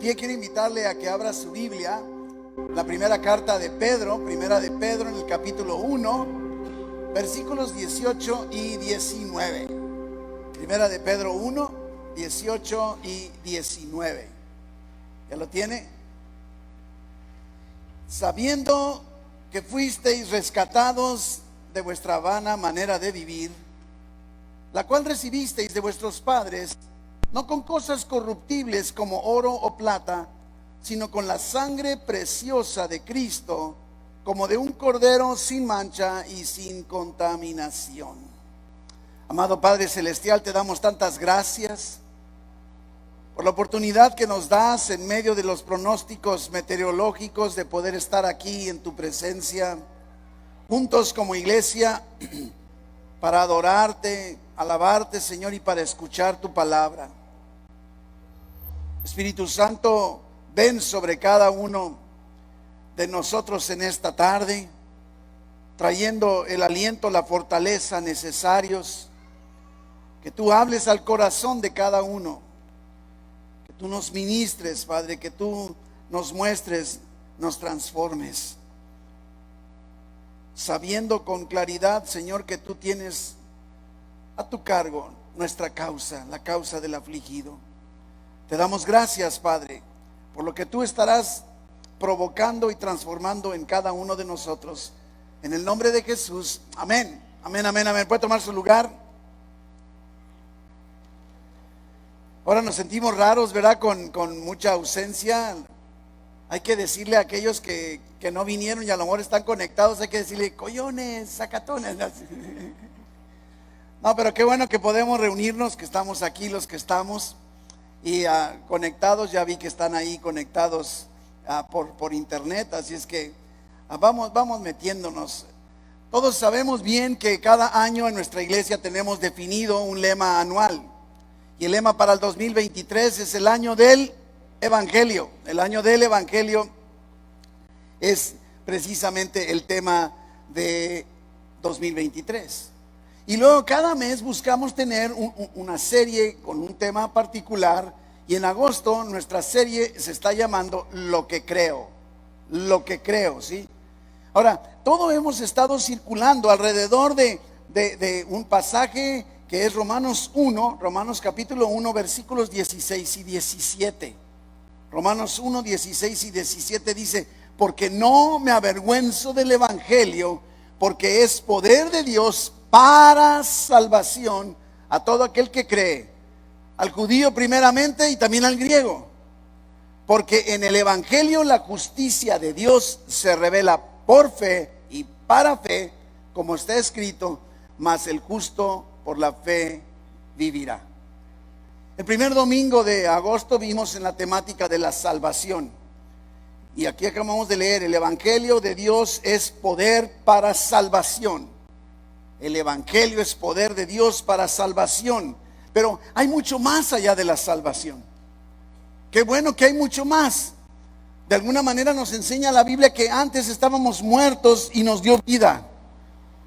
pie, quiero invitarle a que abra su Biblia, la primera carta de Pedro, primera de Pedro en el capítulo 1, versículos 18 y 19. Primera de Pedro 1, 18 y 19. ¿Ya lo tiene? Sabiendo que fuisteis rescatados de vuestra vana manera de vivir, la cual recibisteis de vuestros padres, no con cosas corruptibles como oro o plata, sino con la sangre preciosa de Cristo, como de un cordero sin mancha y sin contaminación. Amado Padre Celestial, te damos tantas gracias por la oportunidad que nos das en medio de los pronósticos meteorológicos de poder estar aquí en tu presencia, juntos como iglesia, para adorarte, alabarte, Señor, y para escuchar tu palabra. Espíritu Santo, ven sobre cada uno de nosotros en esta tarde, trayendo el aliento, la fortaleza necesarios, que tú hables al corazón de cada uno, que tú nos ministres, Padre, que tú nos muestres, nos transformes, sabiendo con claridad, Señor, que tú tienes a tu cargo nuestra causa, la causa del afligido. Te damos gracias, Padre, por lo que tú estarás provocando y transformando en cada uno de nosotros. En el nombre de Jesús, amén, amén, amén, amén. ¿Puede tomar su lugar? Ahora nos sentimos raros, ¿verdad? Con mucha ausencia. Hay que decirle a aquellos que no vinieron y a lo mejor están conectados, hay que decirle, collones, sacatones. No, pero qué bueno que podemos reunirnos, que estamos aquí los que estamos. Y conectados, ya vi que están ahí conectados por internet, así es que vamos metiéndonos. Todos sabemos bien que cada año en nuestra iglesia tenemos definido un lema anual, y el lema para el 2023 es el año del Evangelio. El año del Evangelio es precisamente el tema de 2023. Y luego cada mes buscamos tener una serie con un tema particular, y en agosto nuestra serie se está llamando Lo que creo, ¿sí? Ahora, todo hemos estado circulando alrededor de un pasaje que es Romanos capítulo 1, versículos 16 y 17. Romanos 1, 16 y 17 dice: porque no me avergüenzo del Evangelio, porque es poder de Dios para salvación a todo aquel que cree, al judío primeramente y también al griego. Porque en el Evangelio la justicia de Dios se revela por fe y para fe, como está escrito, mas el justo por la fe vivirá. El primer domingo de agosto vimos en la temática de la salvación, y aquí acabamos de leer: el Evangelio de Dios es poder para salvación. El Evangelio es poder de Dios para salvación. Pero hay mucho más allá de la salvación. Qué bueno que hay mucho más. De alguna manera nos enseña la Biblia que antes estábamos muertos y nos dio vida.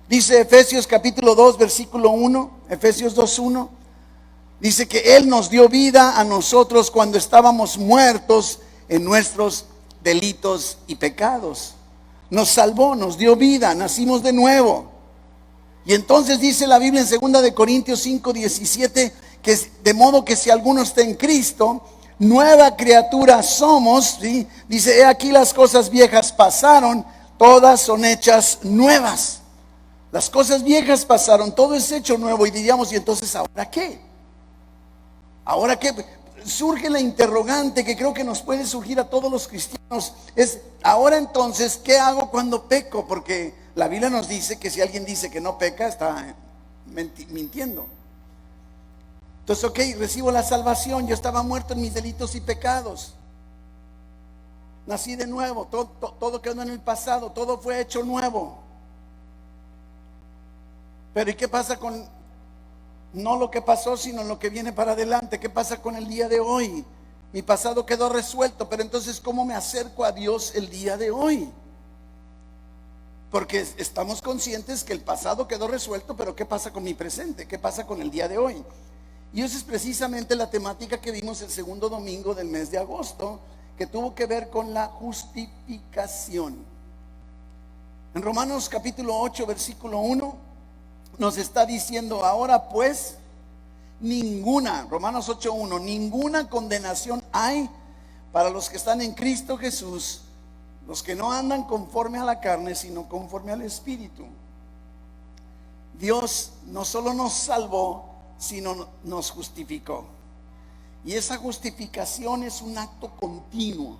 Dice Efesios capítulo 2 versículo 1, Efesios 2:1, dice que Él nos dio vida a nosotros cuando estábamos muertos en nuestros delitos y pecados. Nos salvó, nos dio vida, nacimos de nuevo. Y entonces dice la Biblia en 2 de Corintios 5, 17, que de modo que si alguno está en Cristo, nueva criatura somos, ¿sí? Dice: he aquí las cosas viejas pasaron, todas son hechas nuevas. Las cosas viejas pasaron, todo es hecho nuevo. Y diríamos: ¿y entonces ahora qué? ¿Ahora qué? Surge la interrogante que creo que nos puede surgir a todos los cristianos. Es: ahora entonces, ¿qué hago cuando peco? Porque la Biblia nos dice que si alguien dice que no peca, está mintiendo. Entonces, ok, recibo la salvación. Yo estaba muerto en mis delitos y pecados. Nací de nuevo. Todo quedó en el pasado. Todo fue hecho nuevo. Pero ¿y qué pasa con no lo que pasó, sino lo que viene para adelante? ¿Qué pasa con el día de hoy? Mi pasado quedó resuelto, pero entonces ¿cómo me acerco a Dios el día de hoy? Porque estamos conscientes que el pasado quedó resuelto, pero ¿qué pasa con mi presente? ¿Qué pasa con el día de hoy? Y esa es precisamente la temática que vimos el segundo domingo del mes de agosto, que tuvo que ver con la justificación. En Romanos capítulo 8, versículo 1, nos está diciendo: ahora pues, Romanos 8:1, ninguna condenación hay para los que están en Cristo Jesús, los que no andan conforme a la carne, sino conforme al Espíritu. Dios no solo nos salvó, sino nos justificó. Y esa justificación es un acto continuo,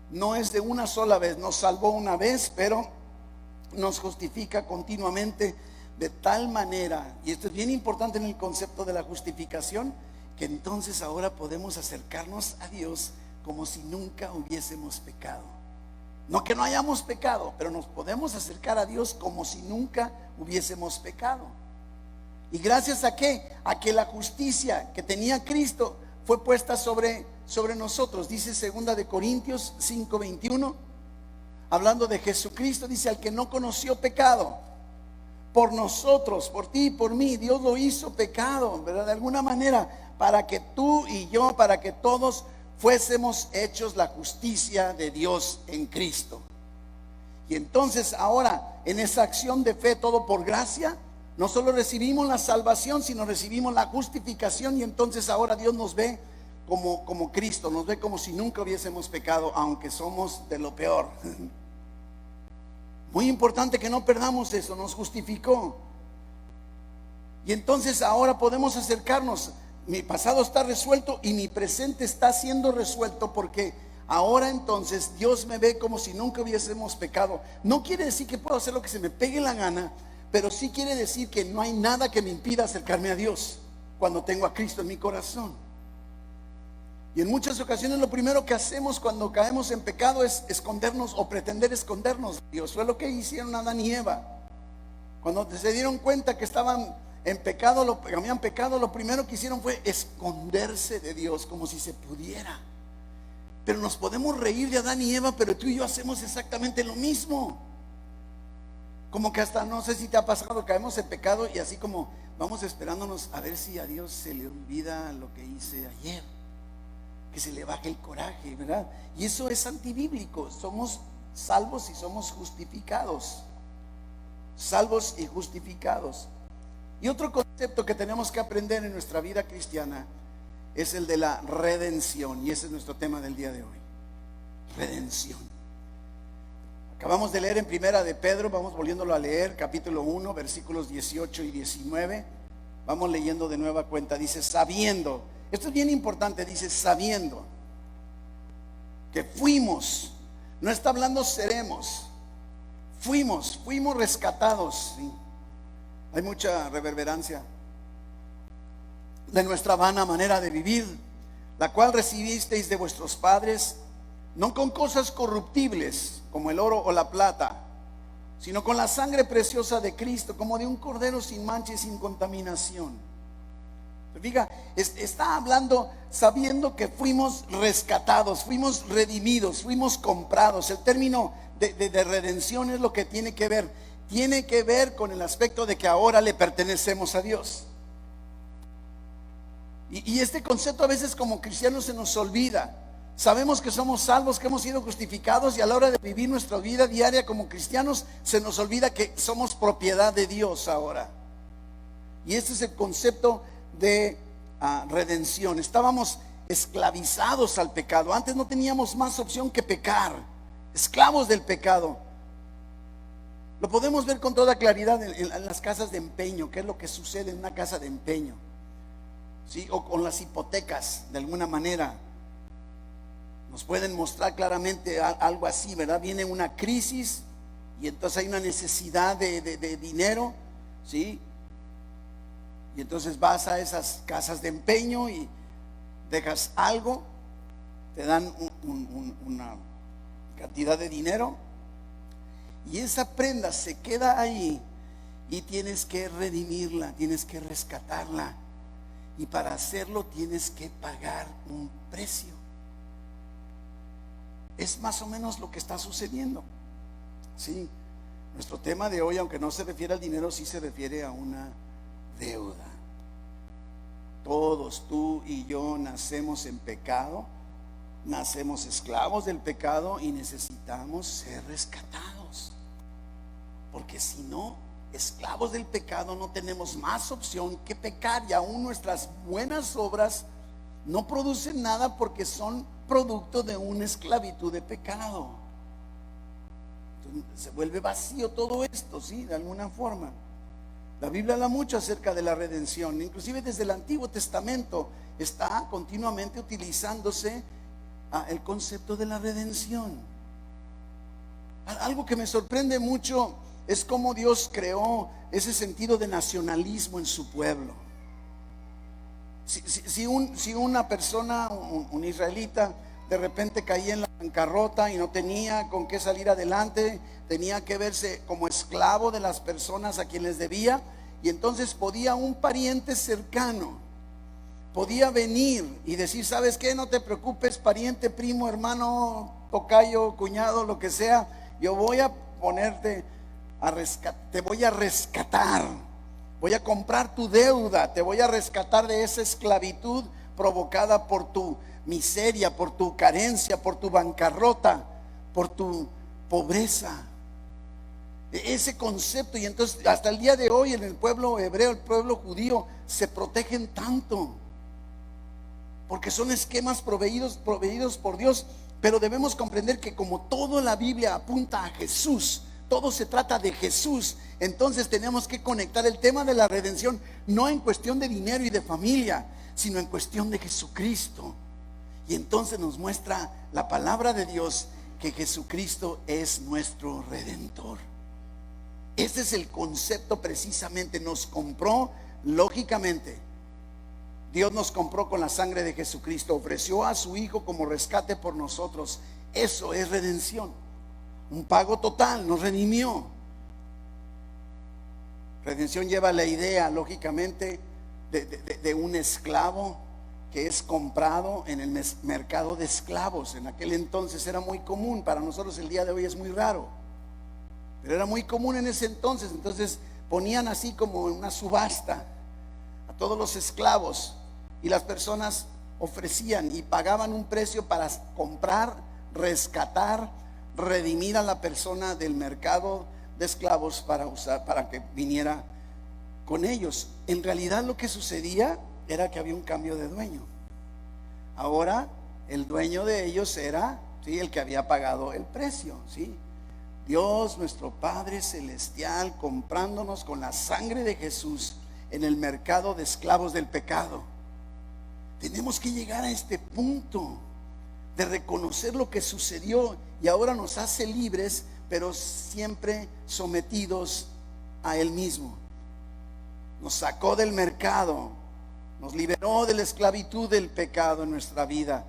no es de una sola vez. Nos salvó una vez, pero nos justifica continuamente, de tal manera, y esto es bien importante en el concepto de la justificación, que entonces ahora podemos acercarnos a Dios como si nunca hubiésemos pecado. No que no hayamos pecado, pero nos podemos acercar a Dios como si nunca hubiésemos pecado. ¿Y gracias a qué? A que la justicia que tenía Cristo fue puesta sobre nosotros. Dice 2 de Corintios 5:21, hablando de Jesucristo, dice: al que no conoció pecado, por nosotros, por ti y por mí, Dios lo hizo pecado, ¿verdad? De alguna manera, para que tú y yo, para que todos fuésemos hechos la justicia de Dios en Cristo. Y entonces ahora, en esa acción de fe, todo por gracia, no solo recibimos la salvación, sino recibimos la justificación. Y entonces ahora Dios nos ve como Cristo, nos ve como si nunca hubiésemos pecado, aunque somos de lo peor. Muy importante que no perdamos eso, nos justificó. Y entonces ahora podemos acercarnos. Mi pasado está resuelto y mi presente está siendo resuelto, porque ahora entonces Dios me ve como si nunca hubiésemos pecado. No quiere decir que puedo hacer lo que se me pegue la gana, pero sí quiere decir que no hay nada que me impida acercarme a Dios cuando tengo a Cristo en mi corazón. Y en muchas ocasiones lo primero que hacemos cuando caemos en pecado es escondernos o pretender escondernos de Dios. Fue lo que hicieron Adán y Eva. Cuando se dieron cuenta que estaban en pecado, habían pecado, lo primero que hicieron fue esconderse de Dios, como si se pudiera. Pero nos podemos reír de Adán y Eva, pero tú y yo hacemos exactamente lo mismo. Como que hasta, no sé si te ha pasado, caemos en pecado y así como vamos esperándonos a ver si a Dios se le olvida lo que hice ayer, que se le baje el coraje, ¿verdad? Y eso es antibíblico. Somos salvos y somos justificados. Salvos y justificados. Y otro concepto que tenemos que aprender en nuestra vida cristiana es el de la redención. Y ese es nuestro tema del día de hoy. Redención. Acabamos de leer en Primera de Pedro, vamos volviéndolo a leer, capítulo 1, versículos 18 y 19. Vamos leyendo de nueva cuenta. Dice: sabiendo, esto es bien importante, dice sabiendo que fuimos, no está hablando seremos, fuimos rescatados, ¿sí? Hay mucha reverberancia de nuestra vana manera de vivir, la cual recibisteis de vuestros padres, no con cosas corruptibles como el oro o la plata, sino con la sangre preciosa de Cristo, como de un cordero sin mancha y sin contaminación. Fija, está hablando sabiendo que fuimos rescatados, fuimos redimidos, fuimos comprados. El término de redención es lo que tiene que ver con el aspecto de que ahora le pertenecemos a Dios. Y este concepto a veces como cristianos se nos olvida. Sabemos que somos salvos, que hemos sido justificados, y a la hora de vivir nuestra vida diaria como cristianos se nos olvida que somos propiedad de Dios ahora. Y este es el concepto de redención. Estábamos esclavizados al pecado. Antes no teníamos más opción que pecar, esclavos del pecado. Lo podemos ver con toda claridad en las casas de empeño. ¿Qué es lo que sucede en una casa de empeño? ¿Sí? O con las hipotecas, de alguna manera nos pueden mostrar claramente algo así, ¿verdad? Viene una crisis y entonces hay una necesidad de dinero, ¿sí? Y entonces vas a esas casas de empeño y dejas algo, te dan una cantidad de dinero, y esa prenda se queda ahí y tienes que redimirla, tienes que rescatarla, y para hacerlo tienes que pagar un precio. Es más o menos lo que está sucediendo, ¿sí? Nuestro tema de hoy, aunque no se refiere al dinero, sí se refiere a una deuda. Todos, tú y yo, nacemos en pecado, nacemos esclavos del pecado y necesitamos ser rescatados. Porque si no, esclavos del pecado, no tenemos más opción que pecar, y aún nuestras buenas obras no producen nada porque son producto de una esclavitud de pecado. Entonces, se vuelve vacío todo esto, ¿sí? De alguna forma. La Biblia habla mucho acerca de la redención, inclusive desde el Antiguo Testamento está continuamente utilizándose el concepto de la redención. Algo que me sorprende mucho es cómo Dios creó ese sentido de nacionalismo en su pueblo. Si una persona, un israelita, de repente caía en la bancarrota y no tenía con qué salir adelante, tenía que verse como esclavo de las personas a quienes debía, y entonces podía un pariente cercano, podía venir y decir: ¿sabes qué? No te preocupes, pariente, primo, hermano, tocayo, cuñado, lo que sea, yo voy a ponerte te voy a rescatar, voy a comprar tu deuda, te voy a rescatar de esa esclavitud provocada por tu miseria, por tu carencia, por tu bancarrota, por tu pobreza. Ese concepto. Y entonces hasta el día de hoy en el pueblo hebreo, el pueblo judío, se protegen tanto porque son esquemas proveídos por Dios. Pero debemos comprender que como toda la Biblia apunta a Jesús, todo se trata de Jesús, entonces tenemos que conectar el tema de la redención no en cuestión de dinero y de familia, sino en cuestión de Jesucristo. Y entonces nos muestra la palabra de Dios que Jesucristo es nuestro Redentor. Ese es el concepto precisamente. Nos compró, lógicamente, Dios nos compró con la sangre de Jesucristo, ofreció a su Hijo como rescate por nosotros. Eso es redención, un pago total, nos redimió. Redención lleva la idea, lógicamente, de un esclavo que es comprado en el mercado de esclavos. En aquel entonces era muy común, para nosotros el día de hoy es muy raro, pero era muy común en ese entonces. Entonces ponían así como en una subasta a todos los esclavos, y las personas ofrecían y pagaban un precio para comprar, rescatar, redimir a la persona del mercado de esclavos para que viniera con ellos. En realidad lo que sucedía era que había un cambio de dueño. Ahora el dueño de ellos era, ¿sí?, el que había pagado el precio, ¿sí? Dios, nuestro Padre Celestial, comprándonos con la sangre de Jesús en el mercado de esclavos del pecado. Tenemos que llegar a este punto de reconocer lo que sucedió, y ahora nos hace libres, pero siempre sometidos a Él mismo. Nos sacó del mercado, nos liberó de la esclavitud del pecado en nuestra vida,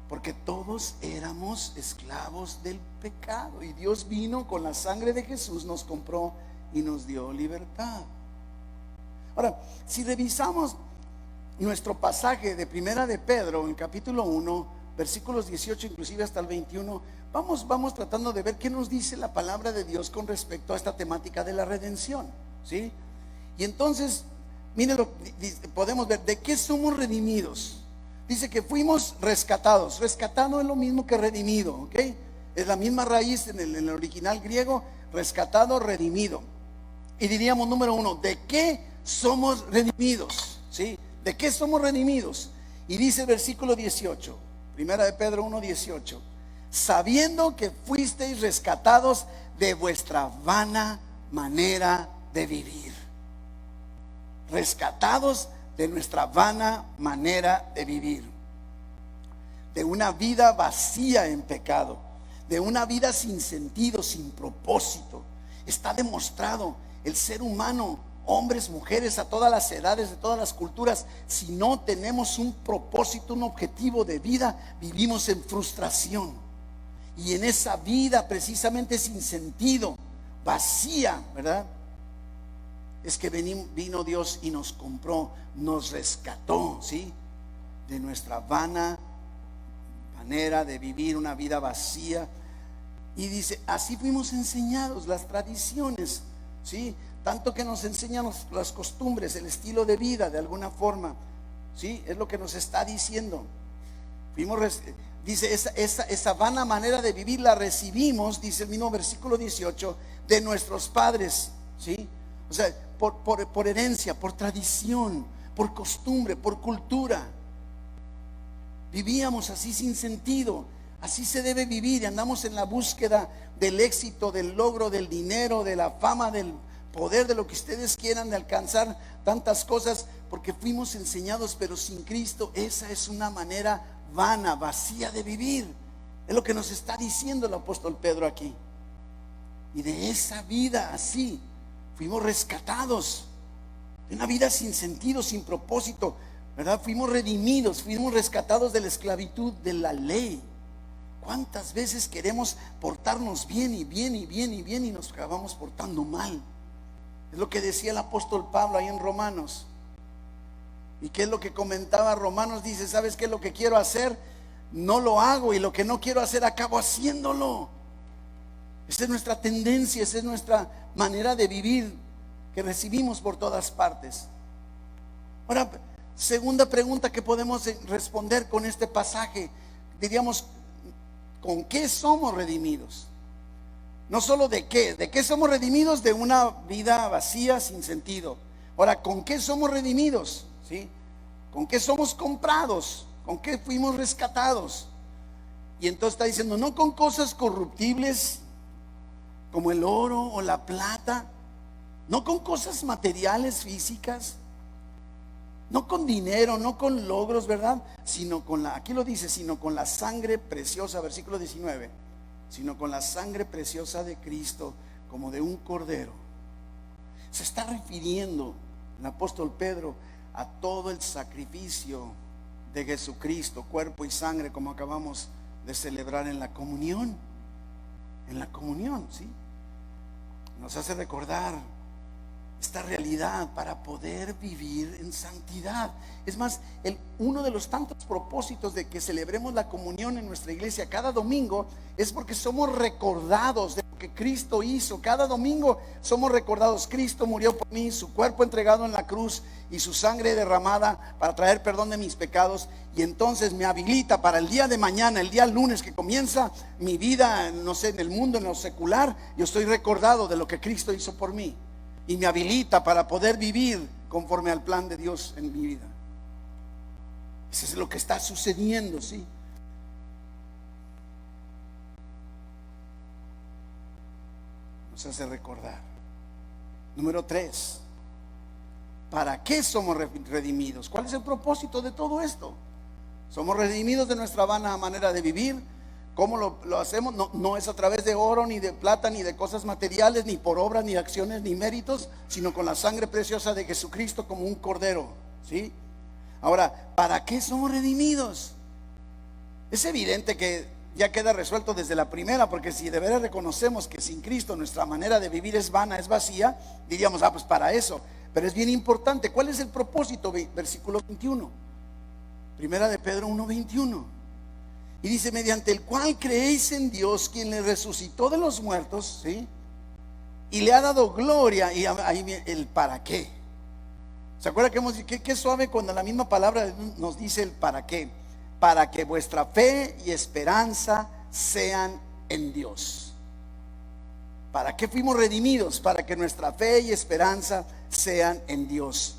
porque todos éramos esclavos del pecado, y Dios vino con la sangre de Jesús, nos compró y nos dio libertad. Ahora, si revisamos nuestro pasaje de Primera de Pedro, en capítulo 1, versículos 18 inclusive hasta el 21, vamos tratando de ver qué nos dice la palabra de Dios con respecto a esta temática de la redención, ¿sí? Y entonces, miren, podemos ver de qué somos redimidos. Dice que fuimos rescatados. Rescatado es lo mismo que redimido, ¿ok? Es la misma raíz en el original griego, rescatado, redimido. Y diríamos, número uno, ¿de qué somos redimidos? ¿Sí? ¿De qué somos redimidos? Y dice el versículo 18, Primera de Pedro 1:18, sabiendo que fuisteis rescatados de vuestra vana manera de vivir. Rescatados de nuestra vana manera de vivir, de una vida vacía en pecado, de una vida sin sentido, sin propósito. Está demostrado, el ser humano, hombres, mujeres, a todas las edades, de todas las culturas, si no tenemos un propósito, un objetivo de vida, vivimos en frustración. Y en esa vida precisamente sin sentido, vacía, ¿verdad?, es que vino Dios y nos compró, nos rescató, ¿sí?, de nuestra vana manera de vivir una vida vacía. Y dice, así fuimos enseñados, las tradiciones, ¿sí?, tanto que nos enseñan las costumbres, el estilo de vida de alguna forma. ¿sí? Es lo que nos está diciendo. Dice, esa vana manera de vivir la recibimos, dice el mismo versículo 18, de nuestros padres, ¿sí? O sea, por herencia, por tradición, por costumbre, por cultura. Vivíamos así sin sentido. Así se debe vivir, y andamos en la búsqueda del éxito, del logro, del dinero, de la fama, del poder, de lo que ustedes quieran, de alcanzar tantas cosas, porque fuimos enseñados, pero sin Cristo. Esa es una manera vana, vacía de vivir. Es lo que nos está diciendo el apóstol Pedro aquí. Y de esa vida así fuimos rescatados, de una vida sin sentido, sin propósito, ¿verdad? Fuimos redimidos, fuimos rescatados de la esclavitud de la ley. ¿Cuántas veces queremos portarnos bien y bien y bien y bien y nos acabamos portando mal? Es lo que decía el apóstol Pablo ahí en Romanos. ¿Y qué es lo que comentaba Romanos? Dice, ¿sabes qué es lo que quiero hacer? No lo hago, y lo que no quiero hacer acabo haciéndolo. Esa es nuestra tendencia, esa es nuestra manera de vivir que recibimos por todas partes. Ahora, segunda pregunta que podemos responder con este pasaje, diríamos, ¿con qué somos redimidos? No solo de qué somos redimidos, de una vida vacía, sin sentido. Ahora, ¿con qué somos redimidos? ¿Sí? ¿Con qué somos comprados? ¿Con qué fuimos rescatados? Y entonces está diciendo, no con cosas corruptibles como el oro o la plata, no con cosas materiales, físicas, no con dinero, no con logros, ¿verdad? Sino con aquí lo dice, sino con la sangre preciosa, versículo 19, sino con la sangre preciosa de Cristo, como de un cordero. Se está refiriendo el apóstol Pedro a todo el sacrificio de Jesucristo, cuerpo y sangre, como acabamos de celebrar en la comunión. En la comunión, ¿sí? Nos hace recordar esta realidad para poder vivir en santidad. Es más, uno de los tantos propósitos de que celebremos la comunión en nuestra iglesia cada domingo es porque somos recordados de lo que Cristo hizo. Cada domingo somos recordados, Cristo murió por mí, su cuerpo entregado en la cruz y su sangre derramada para traer perdón de mis pecados, y entonces me habilita para el día de mañana, el día lunes que comienza mi vida, no sé, en el mundo, en lo secular. Yo estoy recordado de lo que Cristo hizo por mí, y me habilita para poder vivir conforme al plan de Dios en mi vida. Eso es lo que está sucediendo, ¿sí? Nos hace recordar. Número 3, ¿para qué somos redimidos? ¿Cuál es el propósito de todo esto? Somos redimidos de nuestra vana manera de vivir. ¿Cómo lo hacemos? No es a través de oro, ni de plata, ni de cosas materiales, ni por obras, ni acciones, ni méritos, sino con la sangre preciosa de Jesucristo, como un cordero, ¿sí? Ahora, ¿para qué somos redimidos? Es evidente que ya queda resuelto desde la primera, porque si de veras reconocemos que sin Cristo nuestra manera de vivir es vana, es vacía, diríamos, pues para eso. Pero es bien importante, ¿cuál es el propósito? Versículo 21, primera de Pedro 1:21. Y dice, mediante el cual creéis en Dios, quien le resucitó de los muertos, ¿sí? Y le ha dado gloria. Y ahí el para qué. ¿Se acuerdan que hemos dicho qué suave cuando la misma palabra nos dice el para qué? Para que vuestra fe y esperanza sean en Dios. ¿Para qué fuimos redimidos? Para que nuestra fe y esperanza sean en Dios.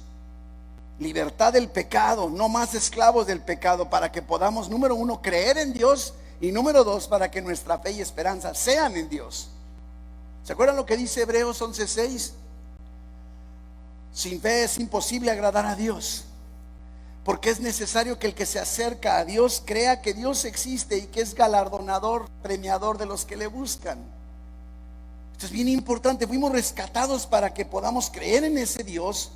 Libertad del pecado, no más esclavos del pecado, para que podamos, número 1, creer en Dios, y número 2, para que nuestra fe y esperanza sean en Dios. ¿Se acuerdan lo que dice Hebreos 11:6? Sin fe es imposible agradar a Dios, porque es necesario que el que se acerca a Dios crea que Dios existe y que es galardonador, premiador de los que le buscan. Esto es bien importante. Fuimos rescatados para que podamos creer en ese Dios,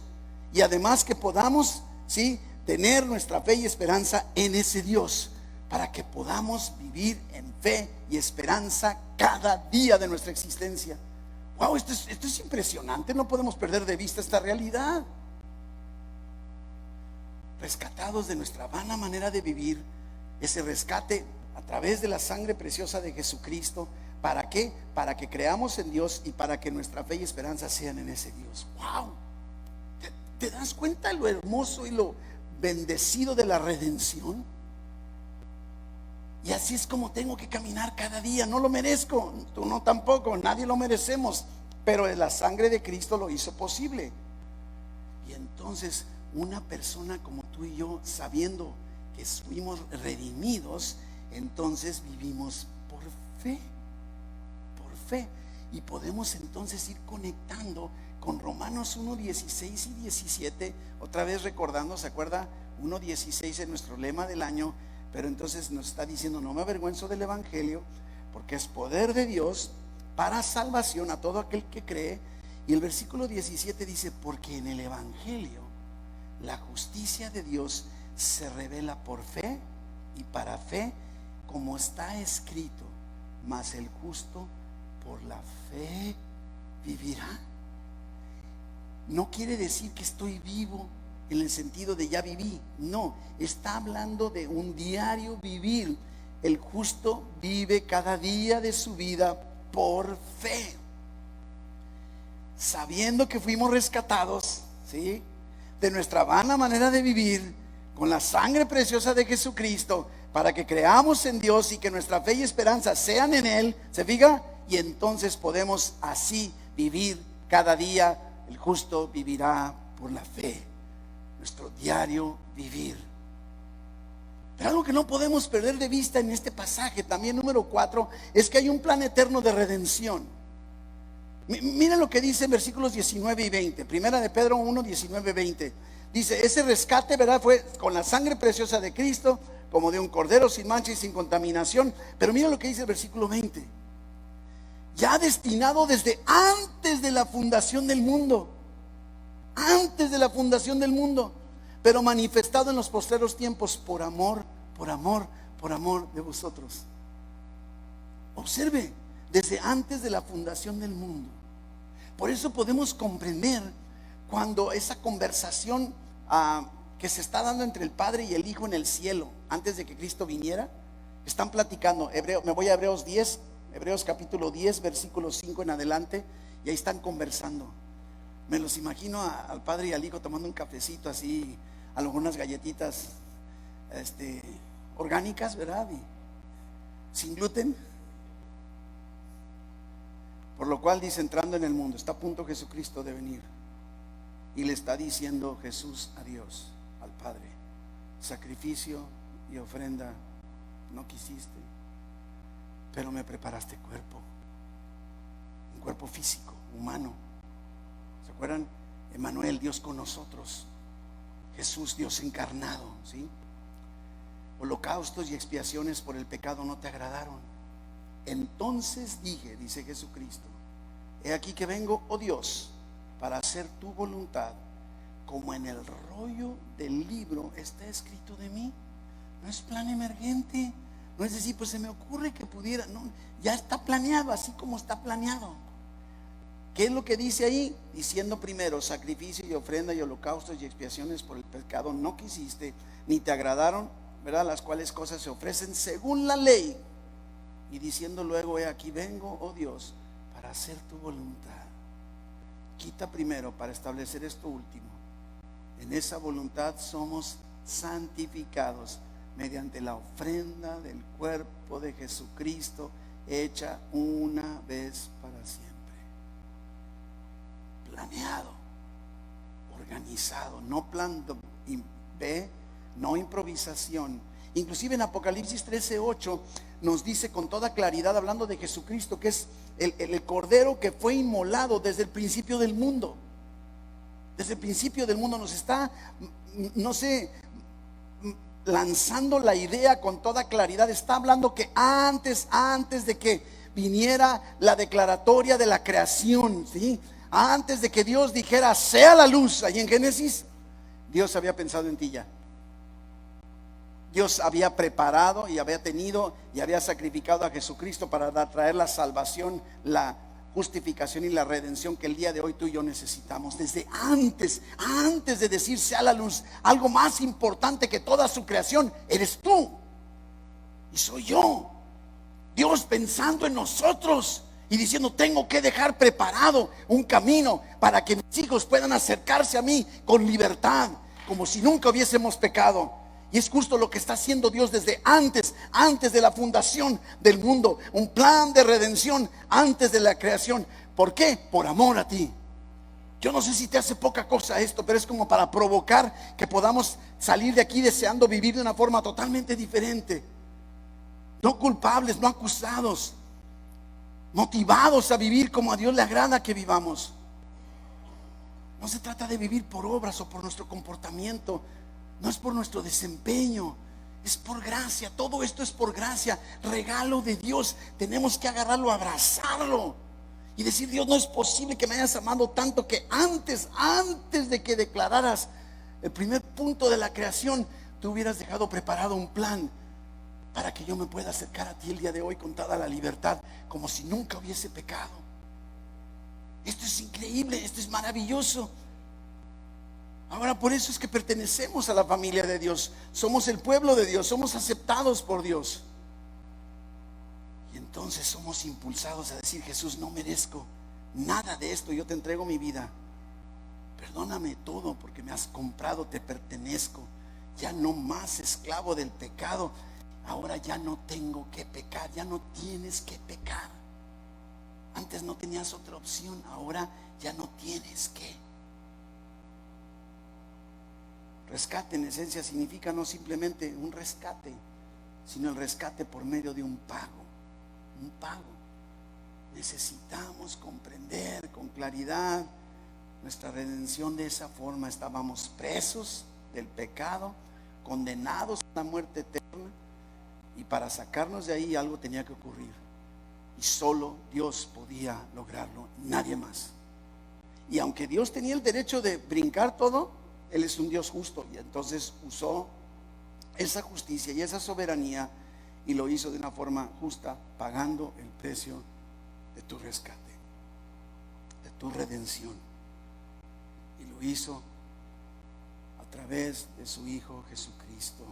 y además que podamos, ¿sí?, tener nuestra fe y esperanza en ese Dios, para que podamos vivir en fe y esperanza cada día de nuestra existencia. Wow, esto es impresionante. No podemos perder de vista esta realidad. Rescatados de nuestra vana manera de vivir, ese rescate a través de la sangre preciosa de Jesucristo. ¿Para qué? Para que creamos en Dios y para que nuestra fe y esperanza sean en ese Dios. Wow. ¿Te das cuenta de lo hermoso y lo bendecido de la redención. Y así es como tengo que caminar cada día. No lo merezco, tú no tampoco, nadie lo merecemos, pero la sangre de Cristo lo hizo posible. Y entonces una persona como tú y yo, sabiendo que fuimos redimidos, entonces vivimos por fe, por fe. Y podemos entonces ir conectando con Romanos 1, 16 y 17. Otra vez recordando, ¿se acuerda? 1:16 es nuestro lema del año. Pero entonces nos está diciendo: no me avergüenzo del evangelio, porque es poder de Dios para salvación a todo aquel que cree. Y el versículo 17 dice: porque en el evangelio la justicia de Dios se revela por fe y para fe, como está escrito: mas el justo por la fe vivirá. No quiere decir que estoy vivo en el sentido de ya viví, no, está hablando de un diario vivir. El justo vive cada día de su vida por fe, sabiendo que fuimos rescatados, ¿sí?, de nuestra vana manera de vivir, con la sangre preciosa de Jesucristo, para que creamos en Dios y que nuestra fe y esperanza sean en Él. ¿Se fija? Y entonces podemos así vivir cada día. El justo vivirá por la fe. Nuestro diario vivir. Pero algo que no podemos perder de vista en este pasaje, también número 4, es que hay un plan eterno de redención. Mira lo que dice en versículos 19 y 20. Primera de Pedro 1, 19, 20. Dice: ese rescate, ¿verdad?, fue con la sangre preciosa de Cristo, como de un cordero sin mancha y sin contaminación. Pero mira lo que dice el versículo 20: ya destinado desde antes de la fundación del mundo. Antes de la fundación del mundo, pero manifestado en los postreros tiempos por amor de vosotros. Observe, desde antes de la fundación del mundo. Por eso podemos comprender cuando esa conversación que se está dando entre el Padre y el Hijo en el cielo, antes de que Cristo viniera, están platicando. Me voy a Hebreos 10, Hebreos capítulo 10, versículo 5 en adelante, y ahí están conversando. Me los imagino al Padre y al Hijo tomando un cafecito así, algunas galletitas orgánicas, ¿verdad? Y sin gluten. Por lo cual dice: entrando en el mundo, está a punto Jesucristo de venir. Y le está diciendo Jesús a Dios, al Padre: sacrificio y ofrenda no quisiste, pero me preparaste cuerpo, un cuerpo físico, humano. ¿Se acuerdan? Emmanuel, Dios con nosotros. Jesús, Dios encarnado, ¿sí? Holocaustos y expiaciones por el pecado no te agradaron. Entonces dije, dice Jesucristo: he aquí que vengo, oh Dios, para hacer tu voluntad, como en el rollo del libro está escrito de mí. No es plan emergente, no es decir, pues se me ocurre que pudiera, no, ya está planeado, así como está planeado. ¿Qué es lo que dice ahí? Diciendo primero: sacrificio y ofrenda y holocaustos y expiaciones por el pecado no quisiste, ni te agradaron, ¿verdad?, las cuales cosas se ofrecen según la ley. Y diciendo luego: he aquí vengo, oh Dios, para hacer tu voluntad. Quita primero para establecer esto último. En esa voluntad somos santificados mediante la ofrenda del cuerpo de Jesucristo, hecha una vez para siempre. Planeado, organizado, no plan B, no improvisación. Inclusive en Apocalipsis 13:8 nos dice con toda claridad, hablando de Jesucristo, que es el cordero que fue inmolado desde el principio del mundo. Desde el principio del mundo nos está, no sé, lanzando la idea con toda claridad. Está hablando que antes de que viniera la declaratoria de la creación, ¿sí?, antes de que Dios dijera sea la luz, ahí en Génesis, Dios había pensado en ti ya. Dios había preparado y había tenido y había sacrificado a Jesucristo para traer la salvación, la justificación y la redención que el día de hoy tú y yo necesitamos. Desde antes de decir sea la luz, algo más importante que toda su creación, eres tú y soy yo. Dios pensando en nosotros y diciendo: tengo que dejar preparado un camino para que mis hijos puedan acercarse a mí con libertad. como si nunca hubiésemos pecado. Y es justo lo que está haciendo Dios desde antes de la fundación del mundo. Un plan de redención antes de la creación. ¿Por qué? Por amor a ti. Yo no sé si te hace poca cosa esto, pero es como para provocar que podamos salir de aquí deseando vivir de una forma totalmente diferente. No culpables, no acusados, motivados a vivir como a Dios le agrada que vivamos. No se trata de vivir por obras o por nuestro comportamiento. No es por nuestro desempeño, es por gracia. Todo esto es por gracia, regalo de Dios. Tenemos que agarrarlo, abrazarlo y decir: Dios, no es posible que me hayas amado tanto que antes de que declararas el primer punto de la creación, tú hubieras dejado preparado un plan para que yo me pueda acercar a ti el día de hoy con toda la libertad, como si nunca hubiese pecado. Esto es increíble, esto es maravilloso. Ahora, por eso es que pertenecemos a la familia de Dios. Somos el pueblo de Dios, somos aceptados por Dios. Y entonces somos impulsados a decir: Jesús, no merezco nada de esto, yo te entrego mi vida. Perdóname todo porque me has comprado, te pertenezco. Ya no más esclavo del pecado. Ahora ya no tengo que pecar, ya no tienes que pecar. Antes no tenías otra opción, ahora ya no tienes que. Rescate en esencia significa no simplemente un rescate, sino el rescate por medio de un pago. Un pago. Necesitamos comprender con claridad nuestra redención de esa forma. Estábamos presos del pecado, condenados a la muerte eterna, y para sacarnos de ahí algo tenía que ocurrir, y solo Dios podía lograrlo, nadie más. Y aunque Dios tenía el derecho de brincar todo, Él es un Dios justo, y entonces usó esa justicia y esa soberanía y lo hizo de una forma justa, pagando el precio de tu rescate, de tu redención. Y lo hizo a través de su Hijo Jesucristo.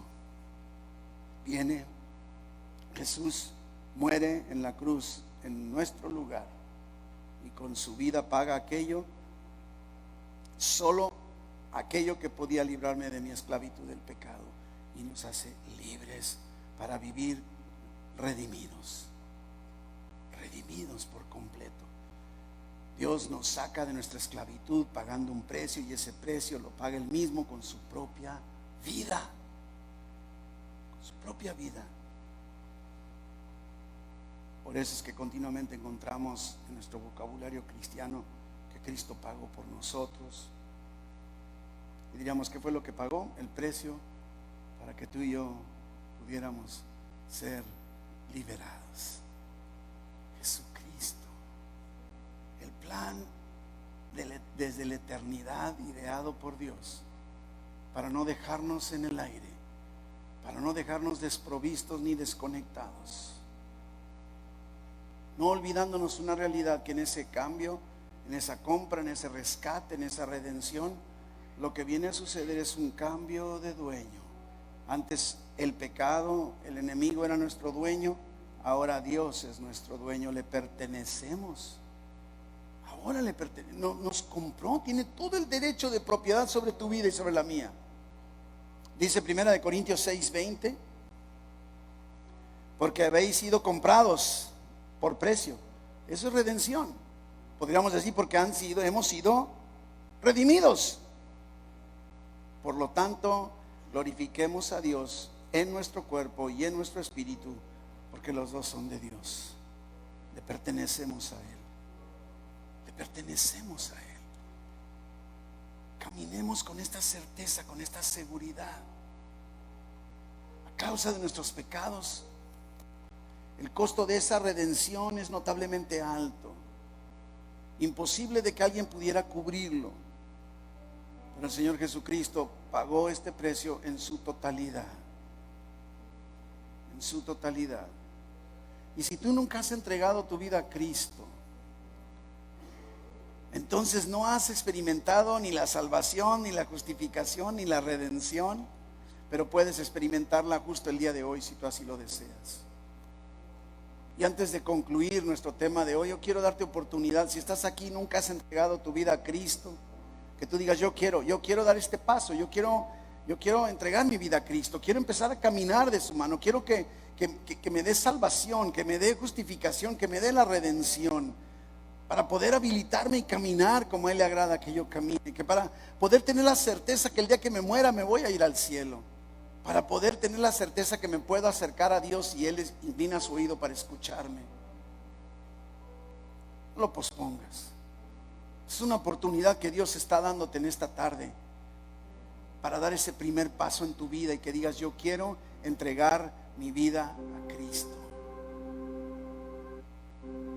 Viene Jesús, muere en la cruz en nuestro lugar, y con su vida paga aquello, solo aquello que podía librarme de mi esclavitud del pecado, y nos hace libres para vivir redimidos por completo. Dios nos saca de nuestra esclavitud pagando un precio, y ese precio lo paga Él mismo con su propia vida, con su propia vida. Por eso es que continuamente encontramos en nuestro vocabulario cristiano que Cristo pagó por nosotros. Y diríamos: ¿qué fue lo que pagó? El precio para que tú y yo pudiéramos ser liberados. Jesucristo. El plan desde la eternidad ideado por Dios para no dejarnos en el aire, para no dejarnos desprovistos ni desconectados. No olvidándonos una realidad, que en ese cambio, en esa compra, en ese rescate, en esa redención, lo que viene a suceder es un cambio de dueño. Antes el pecado, el enemigo era nuestro dueño, ahora Dios es nuestro dueño, le pertenecemos. Ahora le pertenece, nos compró, tiene todo el derecho de propiedad sobre tu vida y sobre la mía. Dice 1 Corintios 6:20: porque habéis sido comprados por precio. Eso es redención. Podríamos decir porque hemos sido redimidos. Por lo tanto, glorifiquemos a Dios en nuestro cuerpo y en nuestro espíritu, porque los dos son de Dios. Le pertenecemos a Él. Le pertenecemos a Él. Caminemos con esta certeza, con esta seguridad. A causa de nuestros pecados, el costo de esa redención es notablemente alto. Imposible de que alguien pudiera cubrirlo. Pero el Señor Jesucristo pagó este precio en su totalidad. En su totalidad. Y si tú nunca has entregado tu vida a Cristo, entonces no has experimentado ni la salvación, ni la justificación, ni la redención, pero puedes experimentarla justo el día de hoy si tú así lo deseas. Y antes de concluir nuestro tema de hoy, yo quiero darte oportunidad. Si estás aquí y nunca has entregado tu vida a Cristo, Que tú digas, yo quiero dar este paso, yo quiero entregar mi vida a Cristo, quiero empezar a caminar de su mano, quiero que me dé salvación, que me dé justificación, que me dé la redención, para poder habilitarme y caminar como a Él le agrada que yo camine, que para poder tener la certeza que el día que me muera me voy a ir al cielo, para poder tener la certeza que me puedo acercar a Dios y Él inclina su oído para escucharme. No lo pospongas. Es una oportunidad que Dios está dándote en esta tarde para dar ese primer paso en tu vida y que digas, yo quiero entregar mi vida a Cristo.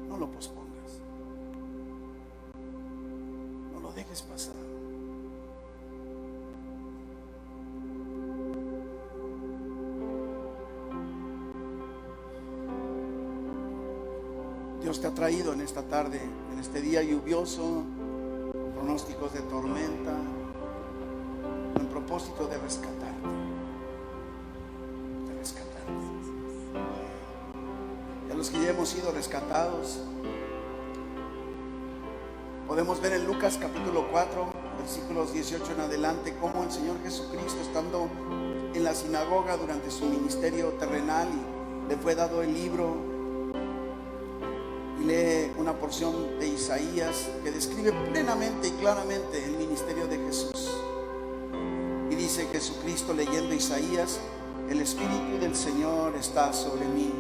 No lo pospongas. No lo dejes pasar. Dios te ha traído en esta tarde, en este día lluvioso, con pronósticos de tormenta, con el propósito de rescatarte. Y a los que ya hemos sido rescatados, podemos ver en Lucas capítulo 4, versículos 18 en adelante, cómo el Señor Jesucristo, estando en la sinagoga durante su ministerio terrenal, y le fue dado el libro, y lee una porción de Isaías que describe plenamente y claramente el ministerio de Jesús. Y dice Jesucristo, leyendo Isaías: el Espíritu del Señor está sobre mí,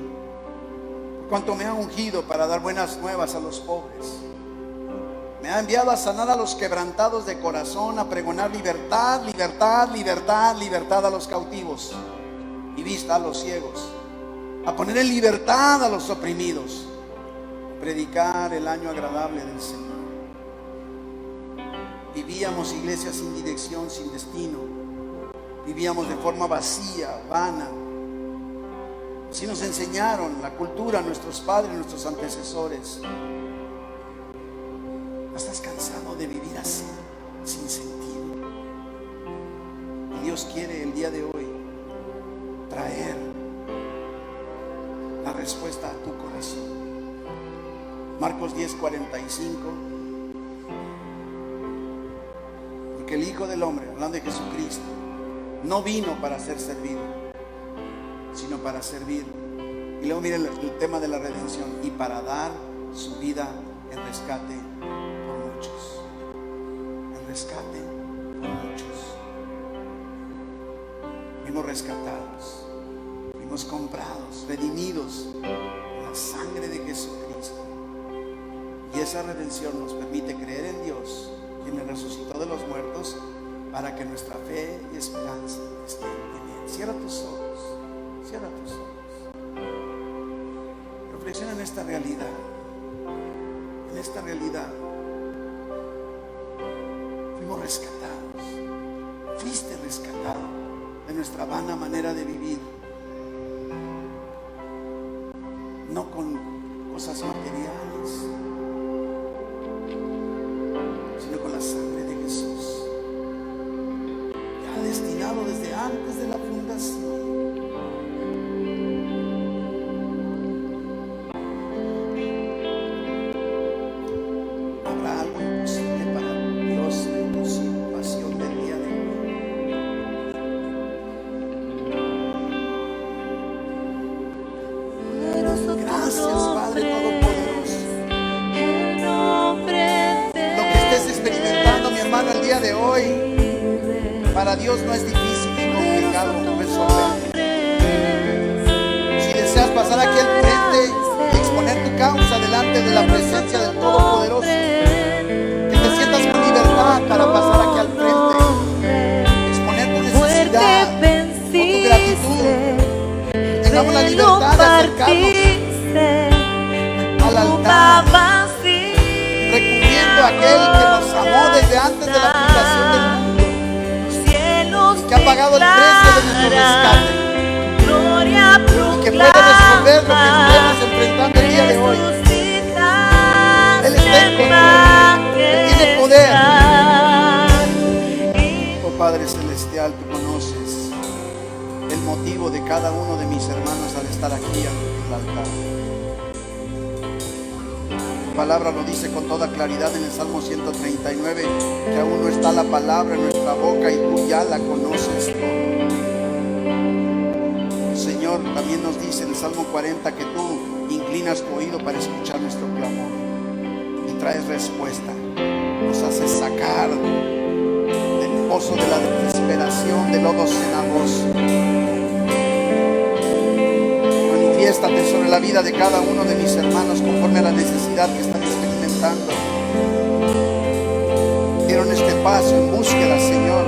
por cuanto me ha ungido para dar buenas nuevas a los pobres. Me ha enviado a sanar a los quebrantados de corazón, a pregonar libertad, libertad, libertad, libertad a los cautivos, y vista a los ciegos, a poner en libertad a los oprimidos, predicar el año agradable del Señor. Vivíamos, iglesia, sin dirección, sin destino. Vivíamos de forma vacía, vana. Así nos enseñaron la cultura, nuestros padres, nuestros antecesores. ¿No estás cansado de vivir así, sin sentido? Y Dios quiere el día de hoy traer la respuesta a tu corazón. Marcos 10:45. Porque el Hijo del Hombre, hablando de Jesucristo, no vino para ser servido, sino para servir. Y luego mire el tema de la redención: y para dar su vida en rescate por muchos. En rescate por muchos. Fuimos rescatados, fuimos comprados, redimidos con la sangre de Jesucristo. Y esa redención nos permite creer en Dios, quien le resucitó de los muertos, para que nuestra fe y esperanza estén en Él. Cierra tus ojos, cierra tus ojos. Reflexiona en esta realidad. En esta realidad fuimos rescatados. Fuiste rescatado de nuestra vana manera de vivir, no con cosas materiales, sino con la sangre de Jesús, ya destinado desde antes de la fundación. ¿Habrá algo imposible para Dios en tu situación del día de hoy? Gracias, Padre Todopoderoso. Lo que estés experimentando, mi hermano, el día de hoy, para Dios no es difícil ni complicado resolver. Si deseas pasar aquí al frente y exponer tu causa delante de la presencia del Todopoderoso, que te sientas con libertad para pasar aquí al frente, exponer tu necesidad o tu gratitud. Tengamos la libertad de acercarnos al altar, recurriendo a aquel que nos amó desde antes de la fundación del mundo y que ha pagado el precio de nuestro rescate y que puede resolver lo que estemos enfrentando el día de hoy. Él está en control, Él tiene poder. Oh Padre Celestial, tú conoces el motivo de cada uno de mis hermanos al estar aquí ante el altar. Tu palabra lo dice con toda claridad en el Salmo 139, que aún no está está la palabra en nuestra boca y tú ya la conoces todo. El Señor también nos dice en el Salmo 40 que tú inclinas tu oído para escuchar nuestro clamor y traes respuesta. Nos haces sacar del pozo de la desesperación, del lodo cenagoso. Manifiéstate sobre la vida de cada uno de mis hermanos conforme a la necesidad que están experimentando. Dieron este paso en búsqueda, Señor,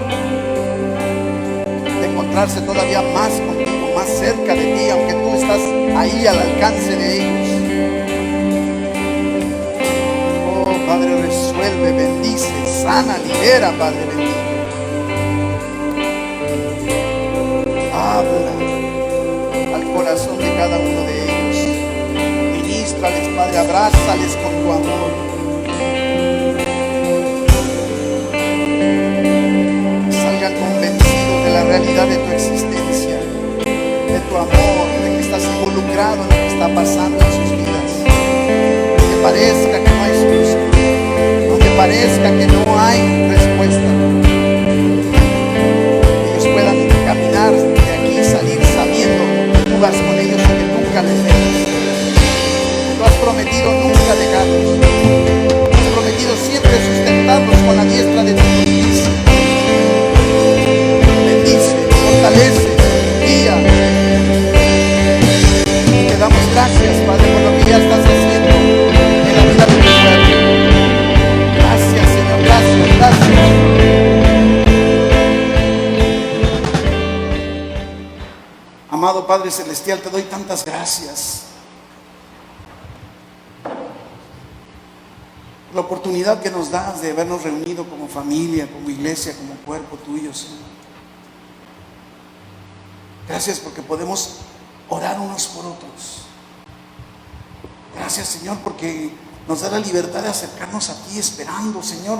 de encontrarse todavía más contigo, más cerca de ti, aunque tú estás ahí al alcance de ellos. Oh, Padre, resuelve, bendice, sana, libera, Padre bendito. Habla al corazón de cada uno de ellos. Ministrales, Padre, abrázales con tu amor. Convencido de la realidad de tu existencia, de tu amor, de que estás involucrado en lo que está pasando en sus vidas. Aunque parezca que no hay solución, aunque parezca que no hay respuesta, ellos puedan caminar de aquí y salir sabiendo que tú vas con ellos y que nunca les dejes. Tú has prometido nunca dejarlos. Has prometido siempre sustentarlos con la diestra de tu justicia. Fortalece, guía. Te damos gracias, Padre, por lo que ya estás haciendo en la vida de tu pueblo. Gracias, Señor, gracias, gracias. Amado Padre Celestial, te doy tantas gracias. La oportunidad que nos das de habernos reunido como familia, como iglesia, como cuerpo tuyo, Señor. Gracias porque podemos orar unos por otros. Gracias, Señor, porque nos da la libertad de acercarnos a ti esperando, Señor,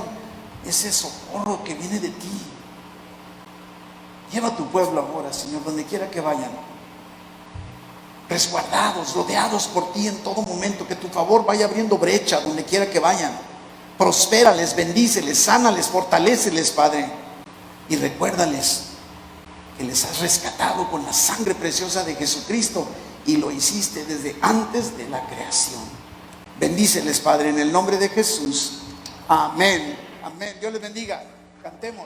ese socorro que viene de ti. Lleva a tu pueblo ahora, Señor, donde quiera que vayan, resguardados, rodeados por ti en todo momento. Que tu favor vaya abriendo brecha donde quiera que vayan. Prospérales, bendíceles, sánales, fortaléceles, Padre. Y recuérdales que les has rescatado con la sangre preciosa de Jesucristo y lo hiciste desde antes de la creación. Bendíceles, Padre, en el nombre de Jesús. Amén. Amén. Dios les bendiga. Cantemos.